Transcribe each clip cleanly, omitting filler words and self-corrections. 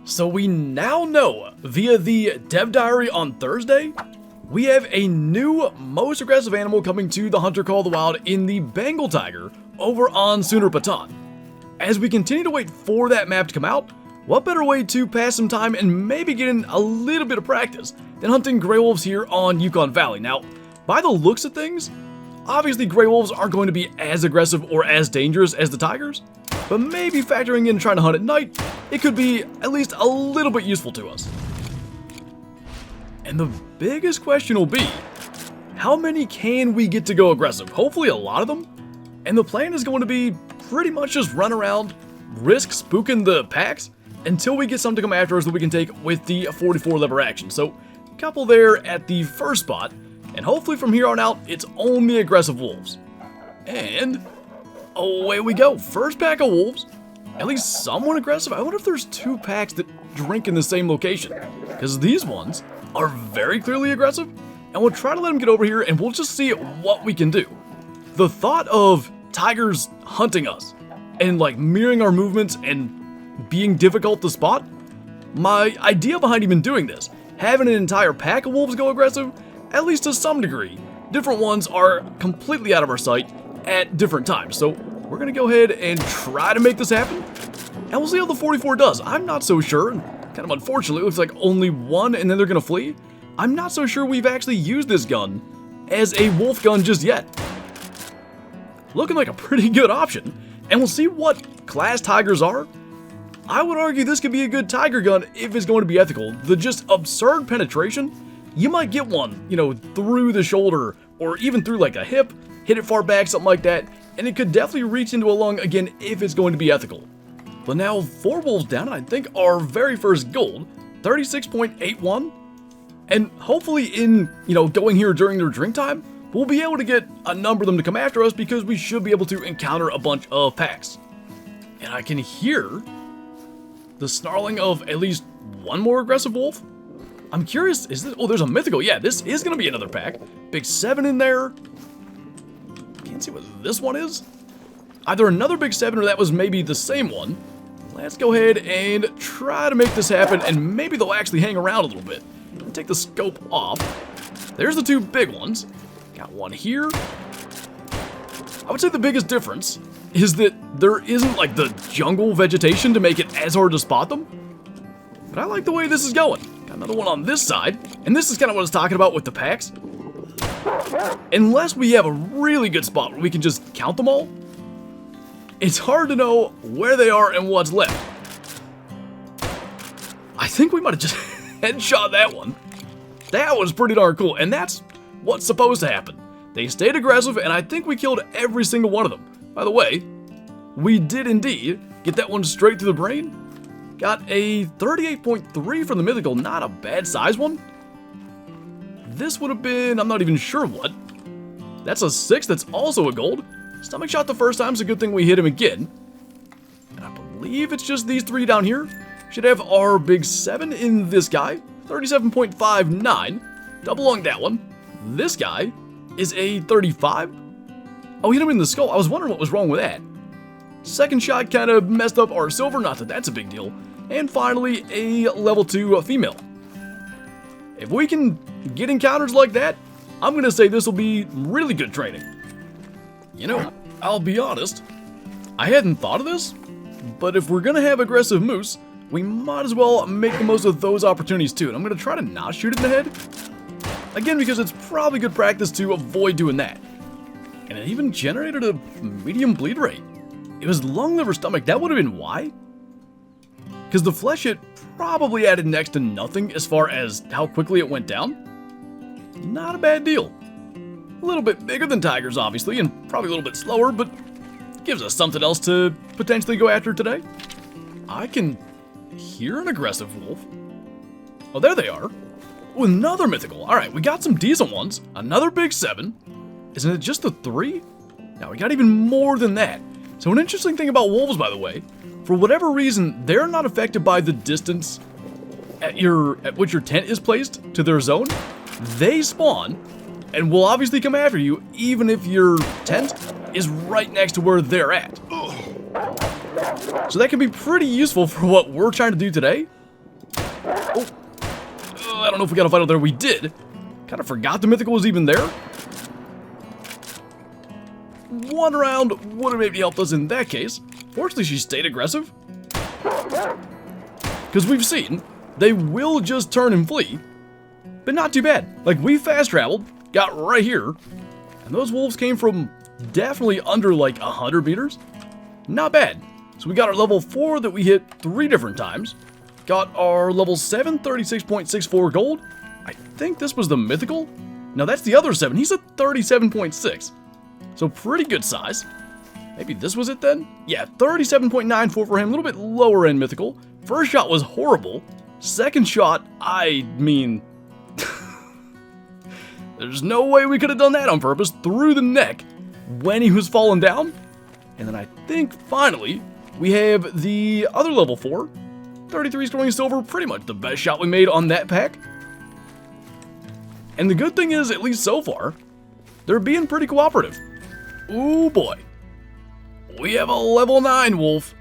So we now know, via the dev diary on Thursday, we have a new most aggressive animal coming to the Hunter Call of the Wild in the Bengal tiger over on Sooner Patan. As we continue to wait for that map to come out, what better way to pass some time and maybe get in a little bit of practice than hunting gray wolves here on Yukon Valley. Now, by the looks of things, obviously gray wolves aren't going to be as aggressive or as dangerous as the tigers, but maybe factoring in trying to hunt at night, it could be at least a little bit useful to us. And the biggest question will be, how many can we get to go aggressive? Hopefully a lot of them. And the plan is going to be pretty much just run around, risk spooking the packs until we get something to come after us that we can take with the 44 lever action. So, a couple there at the first spot, and hopefully from here on out, it's only aggressive wolves. And away we go. First pack of wolves, at least somewhat aggressive. I wonder if there's two packs that drink in the same location, because these ones are very clearly aggressive, and we'll try to let them get over here and we'll just see what we can do. The thought of tigers hunting us and like mirroring our movements and being difficult to spot, my idea behind even doing this, having an entire pack of wolves go aggressive, at least to some degree, different ones are completely out of our sight at different times. So we're gonna go ahead and try to make this happen, and we'll see how the 44 does. I'm not so sure, and kind of unfortunately, it looks like only one and then they're gonna flee. I'm not so sure we've actually used this gun as a wolf gun just yet. Looking like a pretty good option, and we'll see what class tigers are. I would argue this could be a good tiger gun if it's going to be ethical. The just absurd penetration, you might get one, you know, through the shoulder or even through like a hip, hit it far back, something like that, and it could definitely reach into a lung again if it's going to be ethical. But now 4 wolves down, and I think our very first gold, 36.81, and hopefully in, you know, going here during their drink time, we'll be able to get a number of them to come after us because we should be able to encounter a bunch of packs. And I can hear the snarling of at least one more aggressive wolf. I'm curious, is this, oh, there's a mythical. Yeah, this is gonna be another pack. Big 7 in there. Can't see what this one is. Either another big 7 or that was maybe the same one. Let's go ahead and try to make this happen, and maybe they'll actually hang around a little bit. Take the scope off. There's the 2 big ones. Got one here. I would say the biggest difference is that there isn't like the jungle vegetation to make it as hard to spot them. But I like the way this is going. Got another one on this side, and this is kind of what I was talking about with the packs. Unless we have a really good spot where we can just count them all, it's hard to know where they are and what's left. I think we might have just headshot that one. That was pretty darn cool, and that's what's supposed to happen. They stayed aggressive, and I think we killed every single one of them. By the way, we did indeed get that one straight through the brain. Got a 38.3 from the mythical, not a bad size one. This would have been, I'm not even sure what. That's a 6, that's also a gold. Stomach shot the first time, it's a good thing we hit him again. And I believe it's just these 3 down here. Should have our big 7 in this guy, 37.59. Double lung that one. This guy is a 35. Oh, hit him in the skull. I was wondering what was wrong with that. Second shot kind of messed up our silver, not that that's a big deal. And finally, a level 2 female. If we can get encounters like that, I'm going to say this will be really good training. You know, I'll be honest, I hadn't thought of this, but if we're going to have aggressive moose, we might as well make the most of those opportunities too. And I'm going to try to not shoot it in the head. Again, because it's probably good practice to avoid doing that. And it even generated a medium bleed rate. It was lung, liver, stomach. That would have been why? Because the flesh hit probably added next to nothing as far as how quickly it went down. Not a bad deal. A little bit bigger than tigers, obviously, and probably a little bit slower, but gives us something else to potentially go after today. I can hear an aggressive wolf. Oh, there they are. Ooh, another mythical. All right, we got some decent ones. Another big 7. Isn't it just the 3? Now, we got even more than that. So an interesting thing about wolves, by the way, for whatever reason, they're not affected by the distance at which your tent is placed to their zone. They spawn and will obviously come after you, even if your tent is right next to where they're at. So that can be pretty useful for what we're trying to do today. Oh, I don't know if we got a vital there. We did. Kind of forgot the mythical was even there. One round would have maybe helped us in that case. Fortunately, she stayed aggressive. Because we've seen, they will just turn and flee. But not too bad. Like, we fast traveled, got right here, and those wolves came from definitely under like 100 meters. Not bad. So we got our level 4 that we hit 3 different times. Got our level 7, 36.64 gold. I think this was the mythical. Now that's the other 7. He's at 37.6. So pretty good size. Maybe this was it then? Yeah, 37.94 for him. A little bit lower end mythical. First shot was horrible. Second shot, I mean... there's no way we could have done that on purpose. Through the neck when he was falling down. And then I think finally we have the other level 4. 33 sterling silver. Pretty much the best shot we made on that pack. And the good thing is, at least so far, they're being pretty cooperative. Ooh boy. We have a level 9 wolf.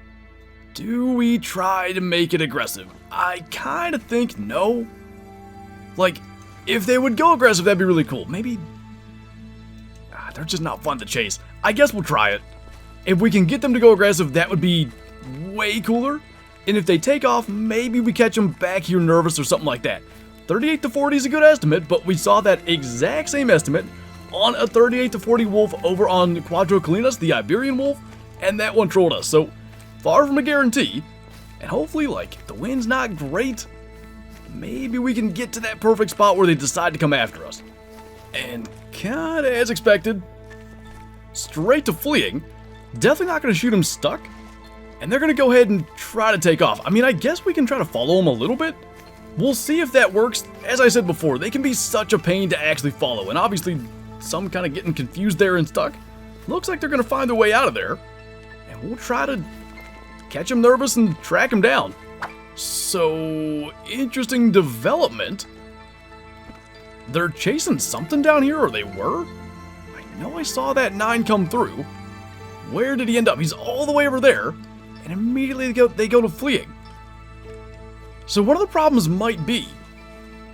Do we try to make it aggressive? I kind of think no. Like, if they would go aggressive, that'd be really cool. Maybe... they're just not fun to chase. I guess we'll try it. If we can get them to go aggressive, that would be way cooler. And if they take off, maybe we catch them back here nervous or something like that. 38 to 40 is a good estimate, but we saw that exact same estimate on a 38 to 40 wolf over on Quadro Colinas, the Iberian wolf, and that one trolled us. So, far from a guarantee, and hopefully, like, the wind's not great, maybe we can get to that perfect spot where they decide to come after us. And kinda as expected, straight to fleeing. Definitely not gonna shoot him stuck, and they're gonna go ahead and try to take off. I mean, I guess we can try to follow him a little bit. We'll see if that works. As I said before, they can be such a pain to actually follow, and obviously some kind of getting confused there and stuck. Looks like they're gonna find their way out of there, and we'll try to catch him nervous and track him down. So, interesting development. They're chasing something down here, or they were? I know I saw that 9 come through. Where did he end up? He's all the way over there, and immediately they go to fleeing. So one of the problems might be,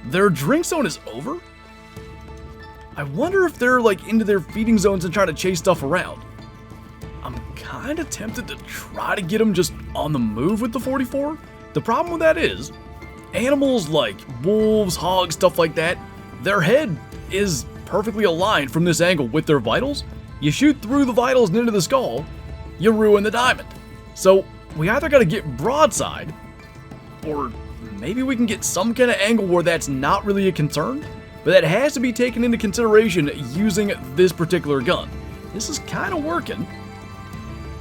their drink zone is over? I wonder if they're like into their feeding zones and trying to chase stuff around. I'm kind of tempted to try to get them just on the move with the 44. The problem with that is, animals like wolves, hogs, stuff like that, their head is perfectly aligned from this angle with their vitals. You shoot through the vitals and into the skull, you ruin the diamond. So we either got to get broadside, or maybe we can get some kind of angle where that's not really a concern, but that has to be taken into consideration using this particular gun. This is kind of working.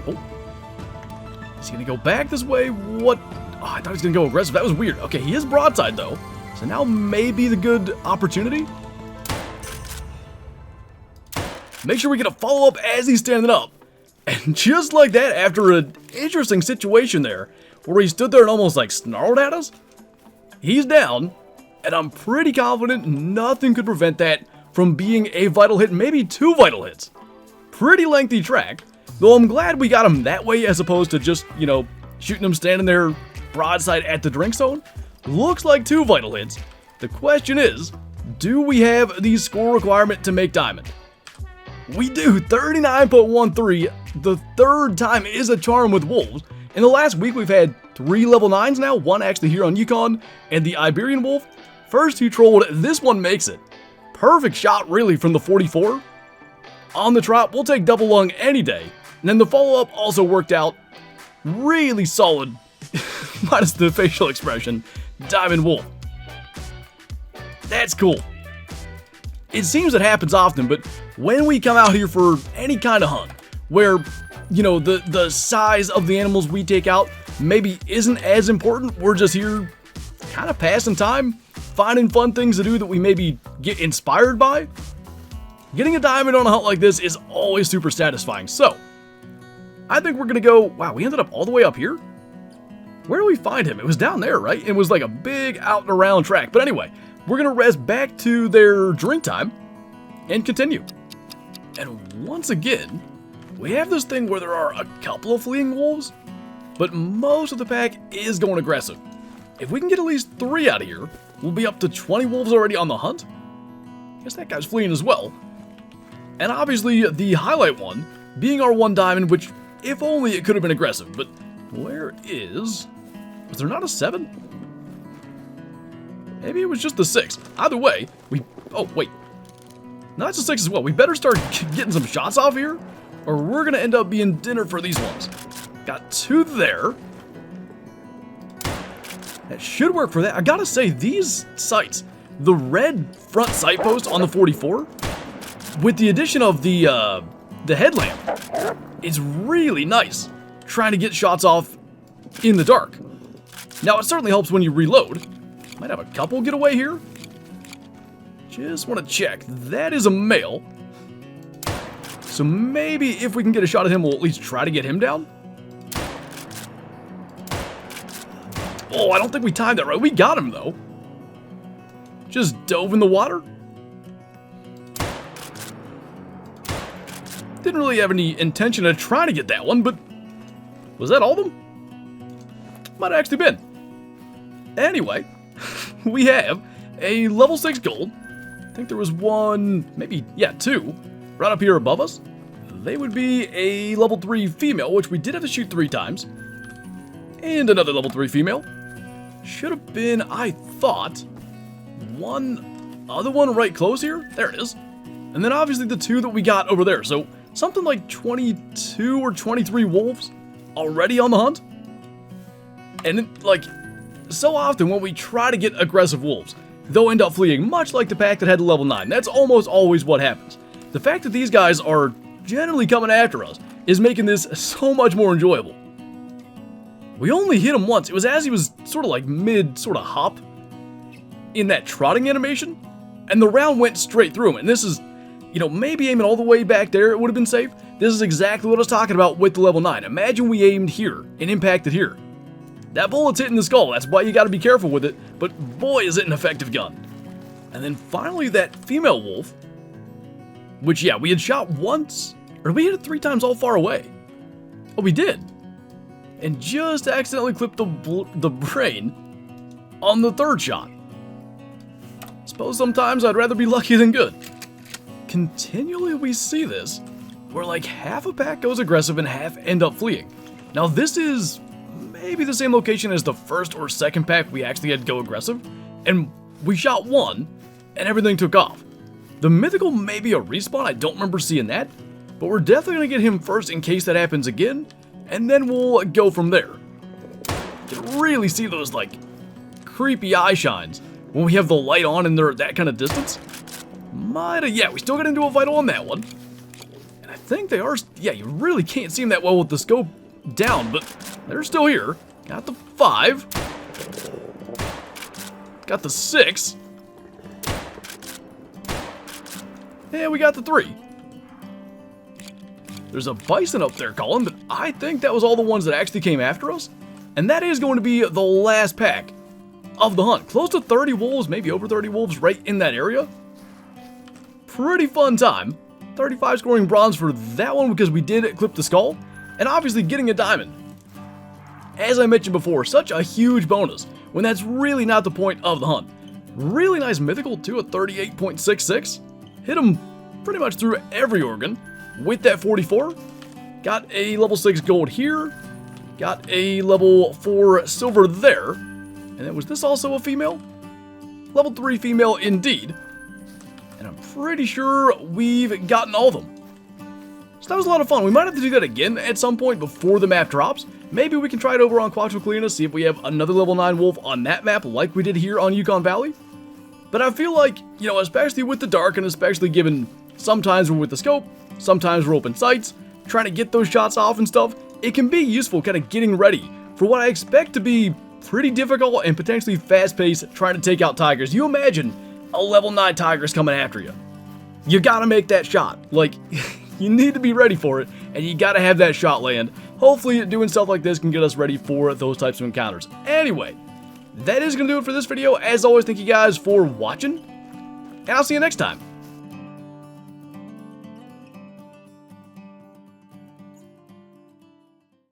Oh, is he gonna go back this way? What? Oh, I thought he was gonna go aggressive. That was weird. Okay, he is broadside though, so now may be the good opportunity. Make sure we get a follow-up as he's standing up. And just like that, after an interesting situation there, where he stood there and almost like snarled at us, he's down, and I'm pretty confident nothing could prevent that from being a vital hit, maybe 2 vital hits. Pretty lengthy track, though I'm glad we got him that way as opposed to just, you know, shooting him standing there broadside at the drink zone. Looks like 2 vital hits. The question is, do we have the score requirement to make diamond? We do. 39.13. The 3rd time is a charm with wolves. In the last week, we've had 3 level 9s now, 1 actually here on Yukon, and the Iberian wolf. First 2 trolled, this one makes it. Perfect shot, really, from the 44. On the trot, we'll take double lung any day. And then the follow-up also worked out really solid, minus the facial expression, diamond wolf. That's cool. It seems it happens often, but when we come out here for any kind of hunt, where, you know, the size of the animals we take out maybe isn't as important, we're just here kind of passing time, finding fun things to do that we maybe get inspired by. Getting a diamond on a hunt like this is always super satisfying. So, I think we're gonna go, wow, we ended up all the way up here? Where do we find him? It was down there, right? It was like a big out and around track. But anyway, we're gonna rest back to their drink time and continue. And once again, we have this thing where there are a couple of fleeing wolves, but most of the pack is going aggressive. If we can get at least 3 out of here, we'll be up to 20 wolves already on the hunt. Guess that guy's fleeing as well. And obviously, the highlight one being our 1 diamond, which, if only it could have been aggressive. But where is... Was there not a 7? Maybe it was just the 6. Either way, we... Oh, wait. No, that's a 6 as well. We better start getting some shots off here, or we're going to end up being dinner for these ones. Got 2 there. That should work for that. I gotta say, these sights, the red front sight post on the 44, with the addition of the headlamp, is really nice. Trying to get shots off in the dark. Now, it certainly helps when you reload. Might have a couple get away here. Just want to check. That is a male. So maybe if we can get a shot at him, we'll at least try to get him down. Oh, I don't think we timed that right. We got him, though. Just dove in the water. Didn't really have any intention of trying to get that one, but... Was that all of them? Might have actually been. Anyway, we have a level 6 gold. I think there was one, maybe, yeah, 2, right up here above us. They would be a level 3 female, which we did have to shoot 3 times. And another level 3 female. Should have been, I thought, one other one right close here. There it is. And then obviously the 2 that we got over there. So something like 22 or 23 wolves already on the hunt. And it, like, so often when we try to get aggressive wolves, they'll end up fleeing, much like the pack that had the level 9. That's almost always what happens. The fact that these guys are generally coming after us is making this so much more enjoyable. We only hit him once. It was as he was sort of like mid sort of hop in that trotting animation, and the round went straight through him. And this is, you know, maybe aiming all the way back there, it would have been safe. This is exactly what I was talking about with the level 9. Imagine we aimed here and impacted here. That bullet's hitting the skull. That's why you got to be careful with it. But boy, is it an effective gun. And then finally that female wolf, which, yeah, we had shot once, or we hit it 3 times all far away. Oh, we did. And just accidentally clipped the brain on the 3rd shot. Suppose sometimes I'd rather be lucky than good. Continually we see this, where like half a pack goes aggressive and half end up fleeing. Now this is maybe the same location as the 1st or 2nd pack we actually had go aggressive, and we shot 1, and everything took off. The mythical may be a respawn, I don't remember seeing that, but we're definitely going to get him first in case that happens again, and then we'll go from there. You can really see those, like, creepy eye shines when we have the light on and they're at that kind of distance. Yeah, we still got into a vital on that one. And I think they are, yeah, you really can't see them that well with the scope down, but they're still here. Got the 5. Got the 6. And we got the 3. There's a bison up there calling, but I think that was all the ones that actually came after us. And that is going to be the last pack of the hunt. Close to 30 wolves, maybe over 30 wolves right in that area. Pretty fun time. 35 scoring bronze for that one because we did clip the skull. And obviously getting a diamond. As I mentioned before, such a huge bonus when that's really not the point of the hunt. Really nice mythical too at 38.66. Hit him pretty much through every organ with that 44. Got a level 6 gold here. Got a level 4 silver there. And then was this also a female? Level 3 female indeed. And I'm pretty sure we've gotten all of them. So that was a lot of fun. We might have to do that again at some point before the map drops. Maybe we can try it over on Quatroclina, see if we have another level 9 wolf on that map like we did here on Yukon Valley. But I feel like, you know, especially with the dark and especially given sometimes we're with the scope, sometimes we're open sights, trying to get those shots off and stuff, it can be useful kind of getting ready for what I expect to be pretty difficult and potentially fast-paced trying to take out tigers. You imagine a level 9 tiger's coming after you. You gotta make that shot. Like, you need to be ready for it, and you gotta have that shot land. Hopefully, doing stuff like this can get us ready for those types of encounters. Anyway, that is gonna do it for this video. As always, thank you guys for watching, and I'll see you next time.